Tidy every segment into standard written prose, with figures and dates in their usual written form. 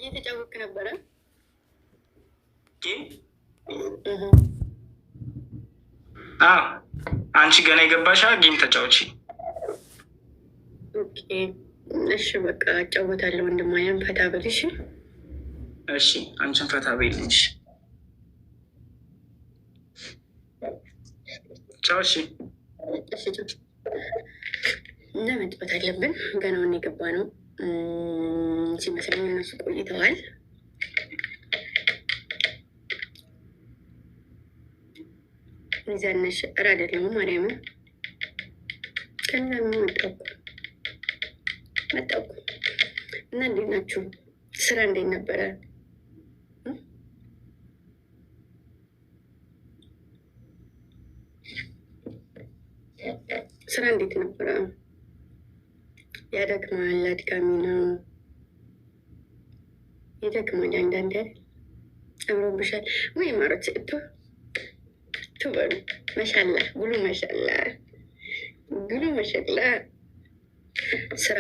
እየተጫወትክ ነበረ? አንቺ ገና የገባሻ ጌም ተጫውቺ። እሺ በቃ እጫወታለሁ። ወንድማዬን ፈታ በልሽ። እሺ አንቺን ፈታ በልሽ። ቻው። እሺ እና መጫወት አለብን። ገናውን የገባ ነው ሲመስለኝ እነሱ ቆይተዋል። ሚዛነሽ እረ አይደለሁም ማርያምን ከዛም መጣኩ እና እንዴት ናችሁ? ስራ እንዴት ነበረ? ስራ እንዴት ነበረ? ያደክማል፣ አድካሚ ነው። ይደክማል አንዳንዴ አምሮብሻል ወይ ማሮች ትበሉ መሻላ ጉሉ መሻላ ጉሉ መሻላ። ስራ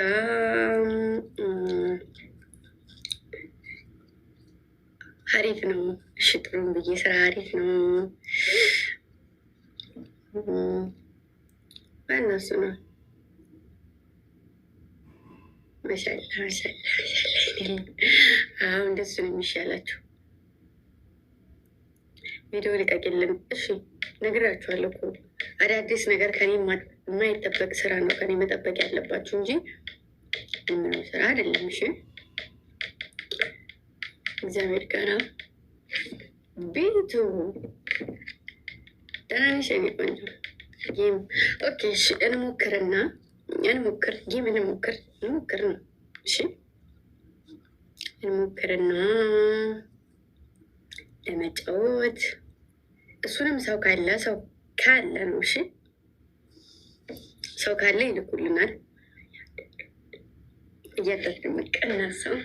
አሪፍ ነው። እሺ ጥሩም ብዬ ስራ አሪፍ ነው። በእነሱ ነው መሻላ መሻላ መሻላ። አሁን እንደሱ ነው የሚሻላችሁ። ቪዲዮ ልቀቅልን። እሺ ነግራችኋለሁ እኮ አዳዲስ ነገር ከኔ የማይጠበቅ ስራ ነው ከኔ መጠበቅ ያለባችሁ እንጂ የምለው ስራ አይደለም። እሺ እግዚአብሔር ጋራ ቤቱ ደህና ነሽ የኔ ቆንጆ? ጌም ኦኬ። እሺ እንሞክርና እንሞክር ጌም እንሞክር ነው። እሺ እንሞክርና ለመጫወት እሱንም ሰው ካለ ነው። እሺ ሰው ካለ ይልኩልናል። እያደረግን መቀናት ሰው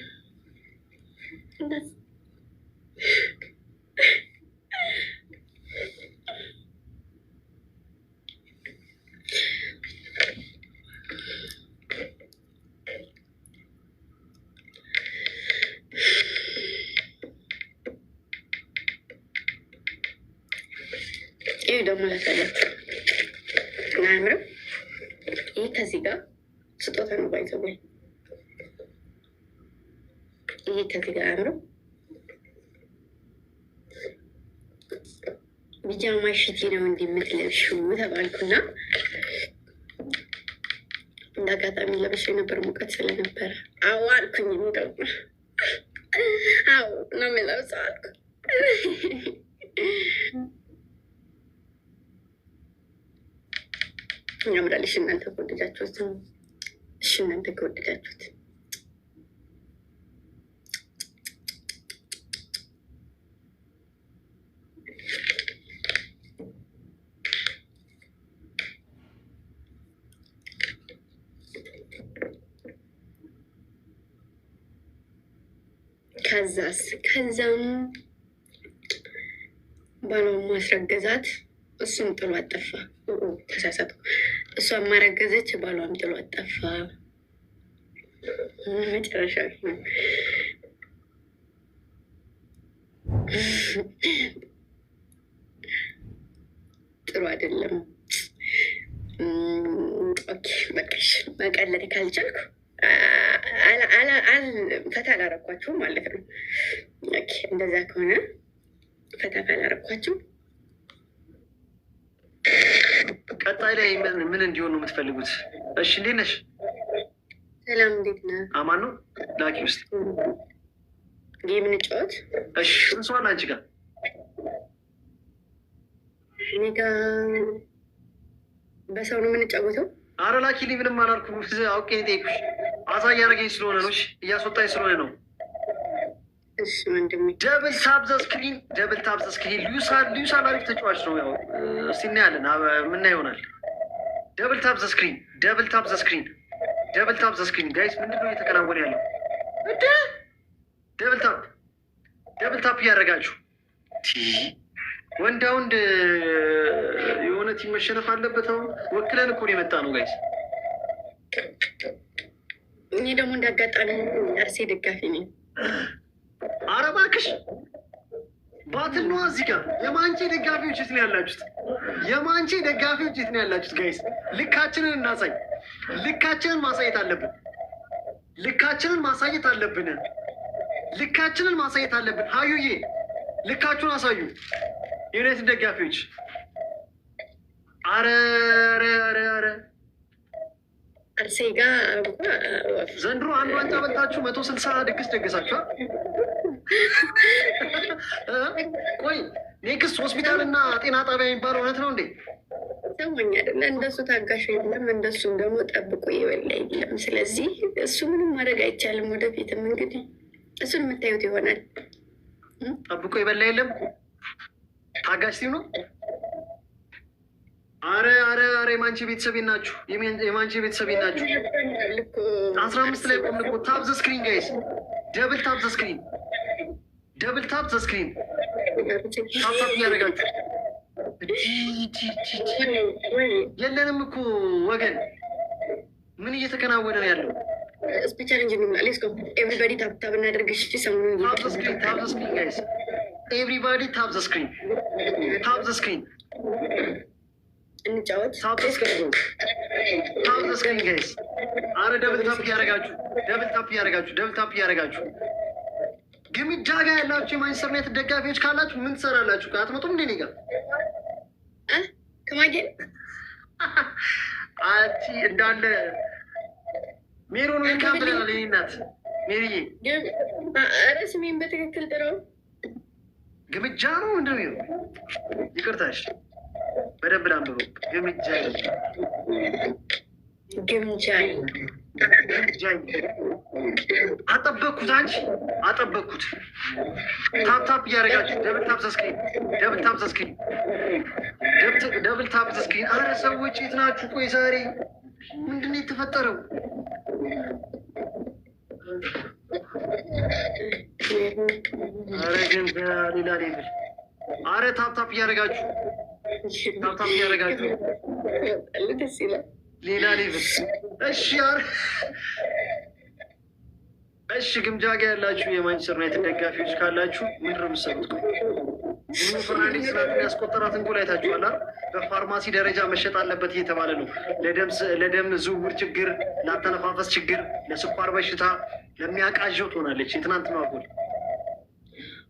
ይህ ደግሞ ላሳያችሁ አያምርም? ይህ ከዚህ ጋር ስጦታ ነው ባይዘው። ይህ ከዚህ ጋር አያምርም? ቢጃማ ሽቲ ነው እንዲህ የምትለብሺው ተባልኩና እንደ አጋጣሚ ለብሼ ነበር፣ ሙቀት ስለነበረ አዎ አልኩኝ። ደግሞ አዎ ነው የምለብሰው አልኩ። ያምራል። እሺ እናንተ ከወደዳችሁት ከዛም ባሏን ማስረገዛት፣ እሱም ጥሎ አጠፋ። ተሳሳትኩ። እሷም ማረገዘች፣ ባሏም ጥሎ አጠፋ። መጨረሻ ጥሩ አይደለም። በቃሽ መቀለድ ካልቻልኩ ፈታ አላረኳችሁም ማለት ነው። እንደዛ ከሆነ ፈታ ካላረኳችሁ ቀጣይ ላይ ምን እንዲሆን ነው የምትፈልጉት? እሺ እንዴት ነሽ? ሰላም እንዴት ነህ? አማን ነው። ላኪ ውስጥ ጌም እንጫወት። እሺ እንስዋና አንቺ ጋር እኔ ጋር በሰው ነው የምንጫወተው። አረ ላኪ ልኝ ምንም አላልኩም። አውቄ ጠይቁሽ አሳ እያደረገኝ ስለሆነ ነው። እያስወጣኝ ስለሆነ ነው። እሺ ወንድሜ ደብል ታፕ ዘ ስክሪን፣ ደብል ታፕ ዘ ስክሪን። ሊዩሳን አሪፍ ተጫዋች ነው። ያው እስቲ እናያለን፣ ምና ይሆናል። ደብል ታፕ ዘ ስክሪን፣ ደብል ታፕ ዘ ስክሪን፣ ደብል ታፕ ዘ ስክሪን። ጋይስ ምንድን ነው እየተከናወነ ያለው? ደብል ታፕ እያደረጋችሁ ወንዳ ወንድ የሆነ ቲም መሸነፍ አለበት። አሁን ወክለን እኮ ነው የመጣ ነው ጋይስ። እኔ ደግሞ እንዳጋጣሚ አርሴ ደጋፊ ነኝ። ኧረ እባክሽ ባትል ነዋ። እዚህ ጋር የማንቼ ደጋፊዎች የት ነው ያላችሁት? የማንቼ ደጋፊዎች የት ነው ያላችሁት? ጋይስ ልካችንን እናሳይ። ልካችንን ማሳየት አለብን። ልካችንን ማሳየት አለብን። ልካችንን ማሳየት አለብን። ሀዩዬ ልካችሁን አሳዩ። የዩናይትድ ደጋፊዎች አረ አርሴጋ ዘንድሮ አንድ ዋንጫ በልታችሁ 160 ድግስ ደግሳችኋል። ቆይ ኔክስት ሆስፒታል እና ጤና ጣቢያ የሚባለው እውነት ነው እንዴ? ሰሞኛ አይደለ? እንደሱ ታጋሽ የለም፣ እንደሱም ደግሞ ጠብቆ የበላ የለም። ስለዚህ እሱ ምንም ማድረግ አይቻልም። ወደፊትም እንግዲህ እሱን የምታዩት ይሆናል። ጠብቆ የበላ የለም። ታጋሽ ሲሆኑ አረ የማንቼ ቤተሰብ ናችሁ። የማንቼ ቤተሰብ ናችሁ። 15 ላይ ቆም እኮ ታብ ዘ ስክሪን ጋይስ፣ ደብል ታብ ዘ ስክሪን፣ ደብል ታብ ዘ ስክሪን። ታፕ እያደረጋችሁ የለንም እኮ ወገን፣ ምን እየተከናወነ ነው ያለው? ስፒቸር እንጂ ኤቭሪባዲ ታብ እናደርግ። ሰሞኑን ታብ ዘ ስክሪን፣ ታብ ዘ ስክሪን ጋይስ፣ ኤቭሪባዲ ታብ ዘ ስክሪን፣ ታብ ዘ ስክሪን እንጫወት። ታብ ዘ ስክሪን፣ ታብ ዘ ስክሪን ጋይስ። አረ ደብል ታፕ እያደረጋችሁ፣ ደብል ታፕ እያደረጋችሁ፣ ደብል ታፕ እያደረጋችሁ። ግምጃ ጋር ያላችሁ የማንቸስተር ዩናይትድ ደጋፊዎች ካላችሁ ምን ትሰራላችሁ? አትመጡም እንዴ? እኔ ጋር ከማጌን አንቺ እንዳለ ሜሮን ዌልካም ብለናል። የእኔ እናት ሜሪዬ፣ ኧረ ስሜን በትክክል ጥረው። ግምጃ ነው ምንድን ነው? ይቅርታሽ በደንብ ላንብበው። ግምጃይ ግምጃይ ግምጃይ አጠበቅኩት። አንቺ አጠበቅኩት። ታፕ ታፕ እያደረጋችሁ ደብል ታፕ ዘስክሪን፣ ደብል ታፕ ዘስክሪን፣ ደብል ታፕ ዘስክሪን። አረ ሰዎች የት ናችሁ? ቆይ ዛሬ ምንድን ነው የተፈጠረው? አረ ግን ሌላ ሌብል። አረ ታፕ ታፕ እያደረጋችሁ፣ ታፕ ታፕ እያደረጋችሁ ደስ ይላል። ሌላ ሌብል። እሺ እሺ፣ ግምጃ ጋ ያላችሁ የማንቸስተር ዩናይትድ ደጋፊዎች ካላችሁ ምንድን ነው የምትሰሩት? ብሩኖ ፈርናንዴዝ ትናንትና ያስቆጠራትን ጎል አይታችኋል። በፋርማሲ ደረጃ መሸጥ አለበት እየተባለ ነው። ለደም ዝውውር ችግር፣ ለአተነፋፈስ ችግር፣ ለስኳር በሽታ ለሚያቃዣው ትሆናለች የትናንትና ጎል።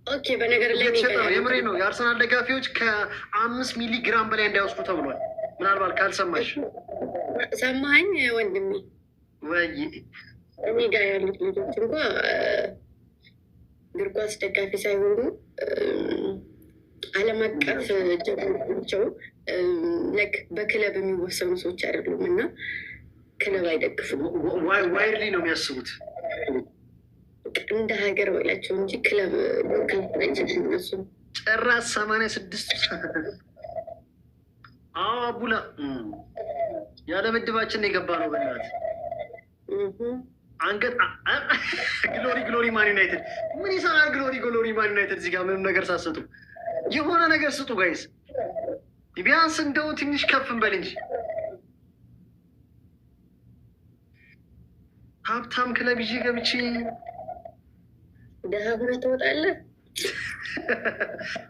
ኦኬ፣ በነገር ላይ የምሬ ነው። የአርሰናል ደጋፊዎች ከ5 ሚሊ ግራም በላይ እንዳይወስዱ ተብሏል። ምናልባት ካልሰማሽ። ሰማኸኝ ወንድሜ? ወይ እኔ ጋር ያሉት ልጆች እንኳ እግር ኳስ ደጋፊ ሳይሆኑ ዓለም አቀፍ ጀግኖቻቸው በክለብ የሚወሰኑ ሰዎች አይደሉም እና ክለብ አይደግፉም። ዋይርሊ ነው የሚያስቡት። እንደ ሀገር በላቸው እንጂ ክለብ እነሱ ጭራሽ 86 አቡላ ያለ ምድባችን የገባ ነው። በእናትህ አንገት ግሎሪ ማን ዩናይትድ ምን ይሰራል? ግሎሪ ማን ዩናይትድ እዚህ ጋር ምንም ነገር ሳሰጡ የሆነ ነገር ስጡ ጋይስ። ቢያንስ እንደው ትንሽ ከፍ እንበል እንጂ ሀብታም ክለብ ይዤ ገብቼ ደሃ ሆነህ ትወጣለህ።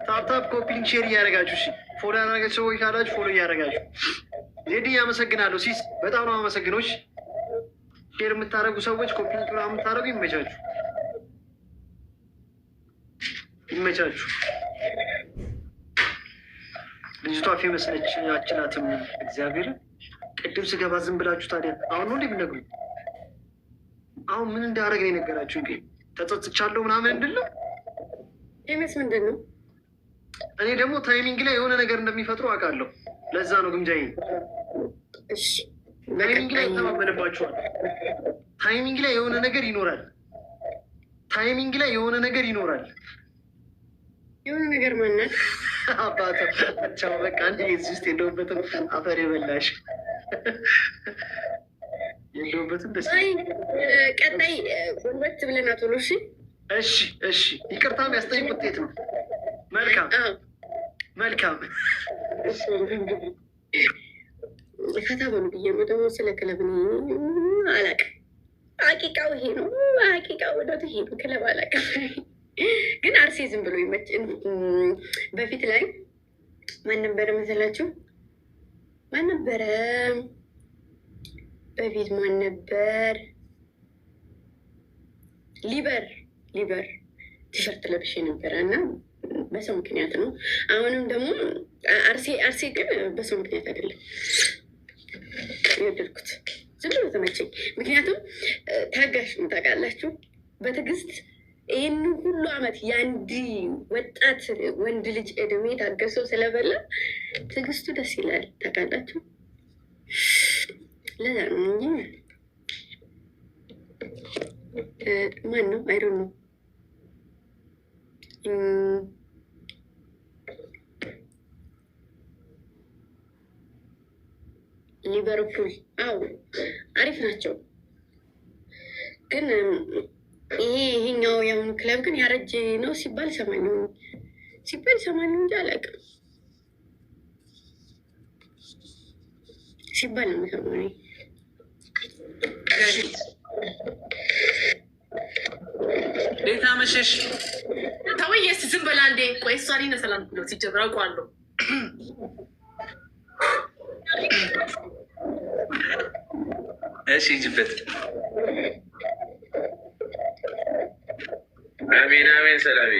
ታፕታፕ ኮፒን ሼር እያደረጋችሁ እሺ፣ ፎሎ ያደረጋችሁ ሰዎች ካላችሁ ፎሎ እያደረጋችሁ። ዜድ አመሰግናለሁ። ሲስ በጣም ነው አመሰግኖች። ሼር የምታደረጉ ሰዎች ኮፒን ቱራ የምታደረጉ ይመቻችሁ፣ ይመቻችሁ። ልጅቷ ፌመስ ነች አችላትም። እግዚአብሔር ቅድም ስገባ ዝም ብላችሁ ታዲያ አሁን ነው እንደምነግሩኝ። አሁን ምን እንዳደረግ ነው የነገራችሁ? እንዴ ተጸጽቻለሁ ምናምን እንድለው ፌመስ ምንድን ነው? እኔ ደግሞ ታይሚንግ ላይ የሆነ ነገር እንደሚፈጥሩ አውቃለሁ። ለዛ ነው ግምጃዬ። ታይሚንግ ላይ ይተማመንባችኋል። ታይሚንግ ላይ የሆነ ነገር ይኖራል። ታይሚንግ ላይ የሆነ ነገር ይኖራል። የሆነ ነገር ማናት አባቸው በቃ አንድ ዚህ ውስጥ የለውበትም። አፈር የበላሽ የለውበትም። ደስ ቀጣይ ጉልበት ብለና ቶሎ። እሺ እሺ። ይቅርታ የሚያስጠይቅ ውጤት ነው። መልካም መልካም። ፈታ በሉ ብዬ ነው ደግሞ ስለ ክለብ አላውቅም። አቂቃው ይሄ ነው። አቂቃው ወደ ይሄ ነው። ክለብ አላውቅም። ግን አርሴ ዝም ብሎ ይመች። በፊት ላይ ማን ነበረ መሰላችሁ? ማን ነበረ በፊት? ማን ነበር? ሊበር ቲሸርት ለብሼ ነበረ እና በሰው ምክንያት ነው። አሁንም ደግሞ አርሴ ግን በሰው ምክንያት አይደለም የወደድኩት፣ ዝም ብሎ ተመቸኝ። ምክንያቱም ታጋሽ ነው ታውቃላችሁ። በትዕግስት ይህን ሁሉ አመት የአንድ ወጣት ወንድ ልጅ እድሜ ታገሰው ስለበላ ትዕግስቱ ደስ ይላል ታውቃላችሁ። ለዛ ነው እንጂ ማን ነው አይዶን ነው ሊቨርፑል አዎ አሪፍ ናቸው። ግን ይሄኛው የአሁኑ ክለብ ግን ያረጀ ነው ሲባል ሰማኝ እንጂ አላውቅም። ሲባል ነው የምሰማው። ቤት አመሸሽ ተወይ እስኪ ዝም በላ እንዴ። ቆይ እሷ እኔን ሰላም ብሎ ሲጀምር አውቀዋለሁ። እሺ ሂጂበት። አሜን አሜን። ሰላም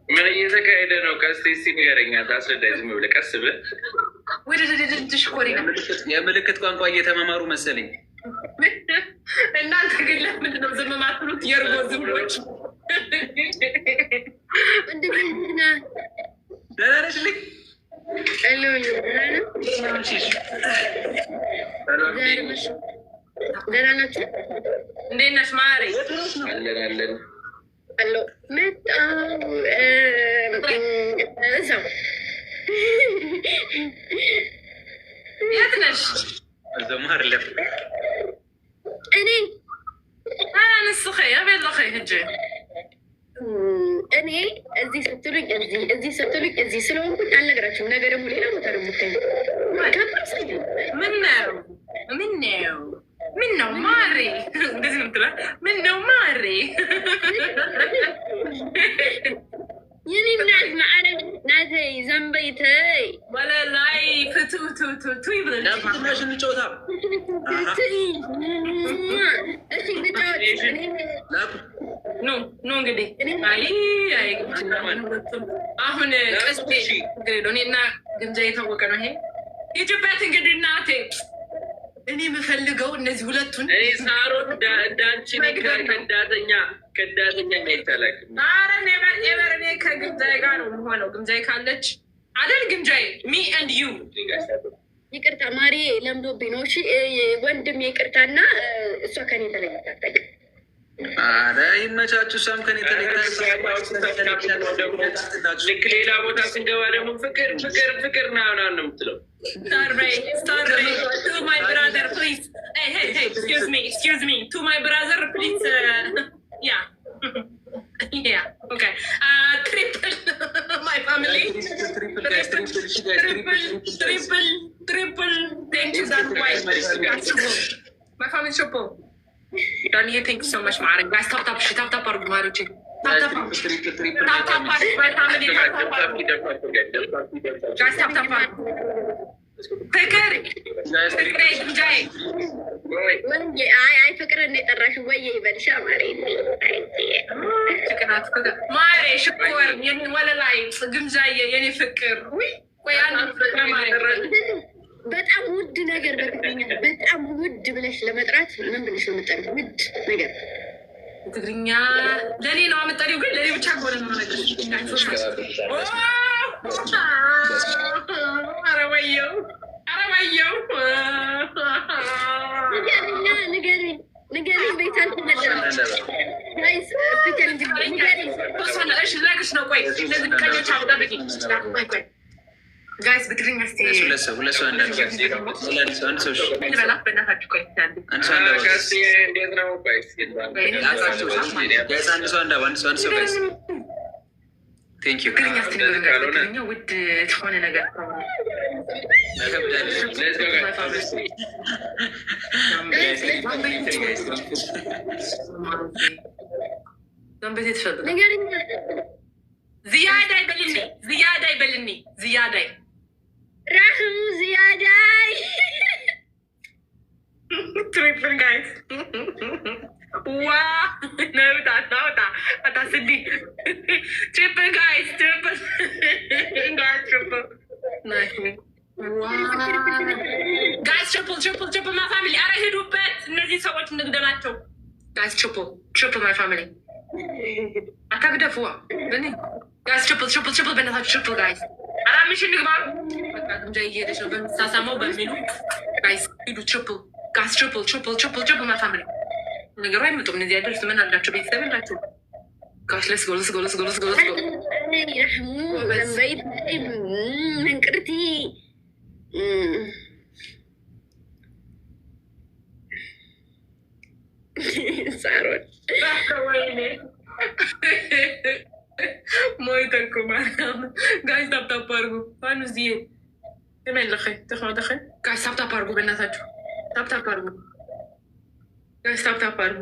ምን እየተካሄደ ነው? ቀስ እስኪ ንገረኝ፣ አስረዳኝ። ዝም ብለህ ቀስ ብለህ የምልክት ቋንቋ እየተማማሩ መሰለኝ። እናንተ ግን ለምንድን ነው ዝም የማትሉት? የእርጎ ዝምቦች ደህና ነሽ? ልክ ደህና ናችሁ? እንዴት ነሽ ማሬ? አለን አለን። አሎ መጣሁ። እዛው የት ነሽ? እዛው ማርለም እኔ ንስኸ አቤት ለኸ ሂጅ እኔ እዚህ ስትሉኝ እዚህ ስትሉኝ እዚህ ስለሆንኩኝ አልነግራችሁም። ነገ ደግሞ ሌላ ቦታ ነው የምታዩት። ምነው ማሬ እንደዚህ ነው የምትለው? ምነው ማሬ የኔ እናት ማዕረግ ናተይ ዘንበይተይ ወለላይ ፍቱ ይብለል ትንሽ እንጫወታ። እሺ ግጫወት ኖ እንግዲህ አይ አሁን ቀስቴ እኔና ግምጃ የታወቀ ነው። ይሄ የኢትዮጵያት እንግዲህ እናቴ እኔ የምፈልገው እነዚህ ሁለቱን ሳሮን እንዳንቺ ከዳተኛ ይታላል። ኧረ ኔቨር እኔ ከግምጃዬ ጋር ነው የምሆነው። ግምጃዬ ካለች አይደል? ግምጃዬ ሚ ኤንድ ዩ። ይቅርታ ማሪ ለምዶብኝ ነው። እሺ ወንድም ይቅርታና እሷ ከኔ ተለይታለች። ኧረ ይመቻችሁ። እሷም ከኔ ተለይታለች። ልክ ሌላ ቦታ ስንገባ ደግሞ ፍቅር ናሆና ነው የምትለው። Starvey, to my brother, please. Hey, excuse me. To my brother, please. Yeah, okay. Triple, my family. Triple. Thank you, that wife. My family chapeau. Daniel, thank you so much, Mara. Guys, tap, Maruchi. Tap, my family. Guys, tap. ፍቅር ግምጃዬ አይ ፍቅር እንደጠራሽ ወይ ይበልሻ ማሬ ማሬ ሽኮር ወለላይ ግምጃዬ የኔ ፍቅር ወይ በጣም ውድ ነገር በትግርኛ በጣም ውድ ብለሽ ለመጥራት ምን ብለሽ ነው የምጠሪው? ውድ ነገር ትግርኛ ለኔ ነው የምጠሪው፣ ግን ለኔ ብቻ ከሆነ ነው ነገር አረባየው ንገሪኝ ቤት አልተመደረም ለግሽ ነው። ቆይ እነዚህ ቀኞች አብጣበቂ ጋይስ በትግርኛ ትግርኛ ውድ ትሆነ ነገር ዘንቤት የተፈሉ ዝያዳ ይበልኒ ዝያዳይ ራህሙ ዝያዳይ ትሪፕል ጋይስ ዋ ነውጣ አታስዲ ትሪፕል ጋይስ ትሪፕል ጋይስ ትሪፕል ማይ ፋሚሊ አረ ሄዱበት እነዚህ ሰዎች እንግደላቸው ጋይስ ትሪፕል ማይ ፋሚሊ አታግደፉዋ ጋይስ ትሪፕል በእናታችሁ ትሪፕል ጋይስ አራምሽ ንግባ በቃ ግምጃ እየሄደች ነው በምትሳሳመው በሚሉ ጋይስ ሂዱ ትሪፕል ጋይስ ትሪፕል ማይ ፋሚሊ ነገሩ አይመጡም እነዚህ ያደርስ ምን አላቸው ቤተሰብ አላቸው ጋይስ ለስ ጎ ረሕሙ ዘንበይት መንቅርቲ ሳሮን ሞይተኩ ማርያም ጋይስ ታፕታፕ አድርጉ ማኑ እዚህ ተመለኸ ተኸ ጋይስ ታፕታፕ አድርጉ በእናታችሁ ታፕታፕ አድርጉ ጋይስ ታፕታፕ አድርጉ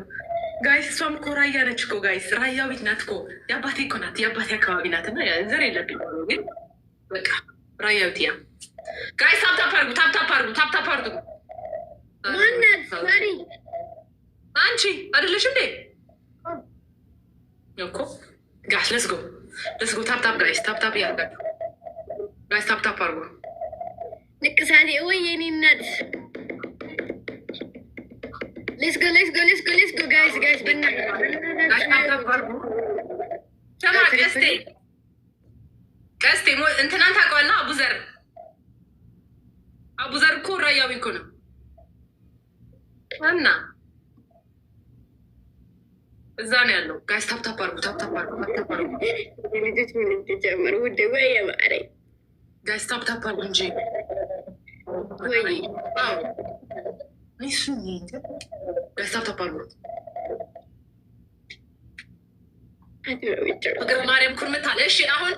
ጋይስ እሷም እኮ ራያ ነች እኮ ጋይስ ራያዊት ናት እኮ የአባቴ እኮ ናት የአባቴ አካባቢ ናት እና ዘር የለብኝ ግን በቃ ራያዊት ያ ጋይስ ታፕታፕ አድርጉ ማናት ማሪ አንቺ አይደለሽ እንዴ እኮ ጋይስ ለስጎ ታፕታፕ ጋይስ ታፕታፕ ያርጋችሁ ጋይስ ታፕታፕ አድርጉ ንቅሳቴ ወይ የኔ እናት ሌትስ ጎ ጋይስ ሰማ ቀስቴ እንትናን ታውቀዋለህ አቡዘር እኮ ራያዊ እኮ ነው እና እዛ ነው ያለው ጋይስ ታፕታፕ አድርጉ ልጆች ምን ተጀመሩ ውድ ወይ የማረ ጋይስ ታፕታፕ አድርጉ እንጂ ወይ እሱ ጋይስ ታፕታፕ አድርጉ ፍቅረ ማርያም ኩርምት አለ እሺ አሁን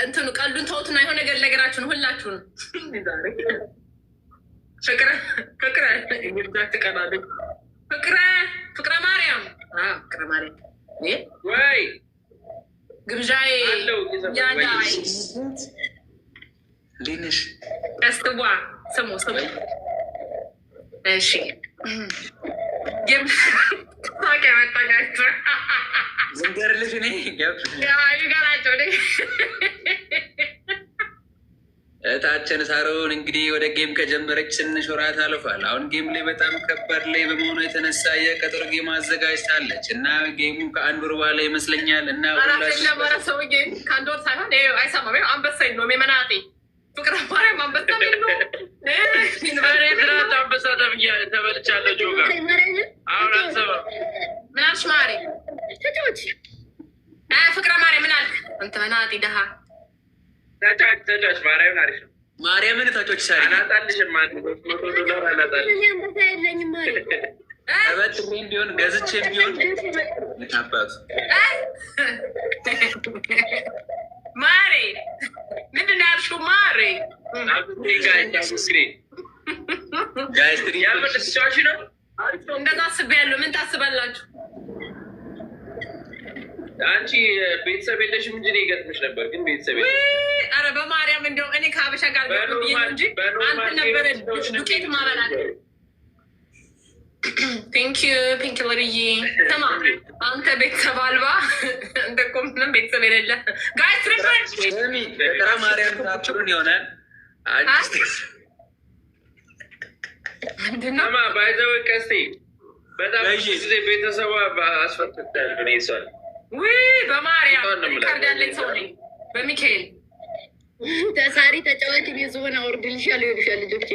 እንትኑ ቀሉን ተውትና የሆነ ነገር ነገራችሁን ሁላችሁን ፍቅረ ማርያም ወይ ግብዣዬ ያዳይ ሊንሽ ቀስትዋ ስሙ እሺ ታውቂያ መጣኛቸው ዝንገርልሽ እኔ ይገራቸው እህታችን ሳሮን እንግዲህ ወደ ጌም ከጀመረች ትንሽ ወራት አልፏል። አሁን ጌም ላይ በጣም ከባድ ላይ በመሆኑ የተነሳ የቀጠሮ ጌም አዘጋጅታለች እና ጌሙ ከአንድ ወር በኋላ ይመስለኛል እና ነበረ ሰው ጌም ከአንድ ወር ሳይሆን አይሰማም አንበሳ ነው የመናጤ ፍቅረ ማርያም አንበሳ ነው አንበሳ ተበልቻለሁ ጆጋ አሁን አልሰማም ምን አልሽ ማሪ ተጫዎች ፍቅረ ማርያም ምን አልክ አንተ ናጢ ደሃ ተጫዋች ማርያምን አሪፍ ነው ማርያምን ታጮች ሳሪ አናጣልሽም $100 አናጣልሽ አንበሳ የለኝም ማለት አበት ቢሆን ገዝቼ ቢሆን ምታባቱ ማሪ ምንድን ነው ያልሽው ማሪ ጋይስ ተጫዋች ነው እንደዛ አስቤያለሁ ምን ታስባላችሁ አንቺ ቤተሰብ የለሽም እንጂ እኔ ይገጥምሽ ነበር ግን ቤተሰብ ኧረ በማርያም እንደው እኔ ከሀበሻ ጋር ብዬ ነው እንጂ አንተ ነበረ ዱቄት ማበላት ቴንክ ዩ ለርዬ ስማ አንተ ቤተሰብ አልባ እንደ እኮ ምንም ቤተሰብ የሌለ ጋይስ ትሪፕል ፍቅረ ማርያም ታችሩን ይሆናል ምንድን ነው ባይዘው ቀስቴ በጣም ጊዜ ቤተሰቧ አስፈትታል እኔ እሷን በማርያም ሪካርድ ያለኝ ሰው ነኝ በሚካኤል ተሳሪ ተጫዋች የዝሆን አወርድልሻለሁ ይሉሻል ልጆች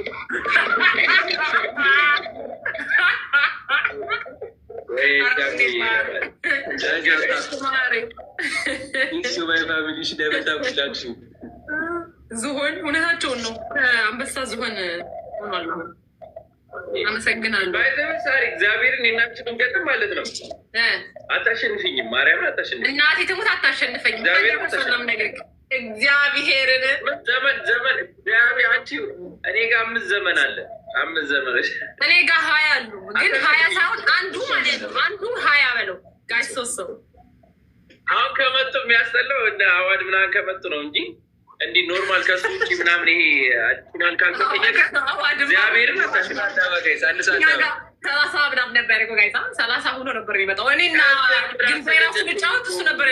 ዝሆን እውነታቸውን ነው አንበሳ ዝሆን ሆኗል አመሰግናለሁ። ሳሪ እግዚአብሔርን የናችን እንገጥም ማለት ነው። አታሸንፍኝም፣ ማርያምን አታሸንፍ። እናቴ ትሙት አታሸንፈኝም። ነገር እግዚአብሔርን ዘመን እግዚአብሔር አንቺ እኔ ጋር 5 ዘመን አለ 5 ዘመኖች እኔ ጋር 20 አሉ። ግን 20 ሳይሆን አንዱ ማለት ነው። አንዱ 20 በለው ጋሽ 3 ሰው አሁን ከመጡ የሚያስጠላው እና አዋድ ምናምን ከመጡ ነው እንጂ እንዲህ ኖርማል ከሱ ውጭ ምናምን ይሄ አዲናን ካልተጠየቀ እግዚአብሔርን ሰላሳ ምናምን ነበር እኮ ጋይዛ 30 ሆኖ ነበር የሚመጣው። እኔና ግን ራሱ ልጫወት እሱ ነበር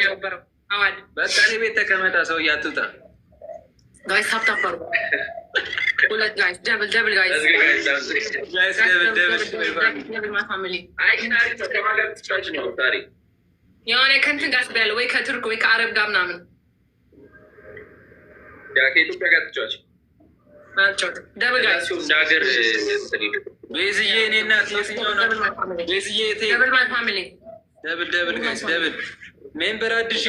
ነበረው። አዋድ በቃ እኔ ቤት ተቀመጣ ሰው እያትውጣ ጋይስ ታፕታፓሩ ሁለት ጋይስ ደብል ጋይስ የሆነ ከንትን ጋር ስዳለ ወይ ከቱርክ ወይ ከአረብ ጋር ምናምን ከኢትዮጵያ ጋር ትጫወች ደብል ጋይስ ሀገር ቤዝዬ እኔ እናት የትኛው ነው ቤዝዬ ደብል ማይ ፋሚሊ ደብል ጋይስ ደብል ሜምበር አድሽ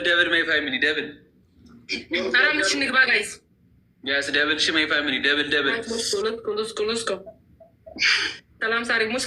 ደብል ማይ ፋሚሊ ደብል አራምሽ ንግባ ጋይስ ያስ ደብል ሽ ማይ ፋሚሊ ደብል ሰላም ሳሪ ሙሳ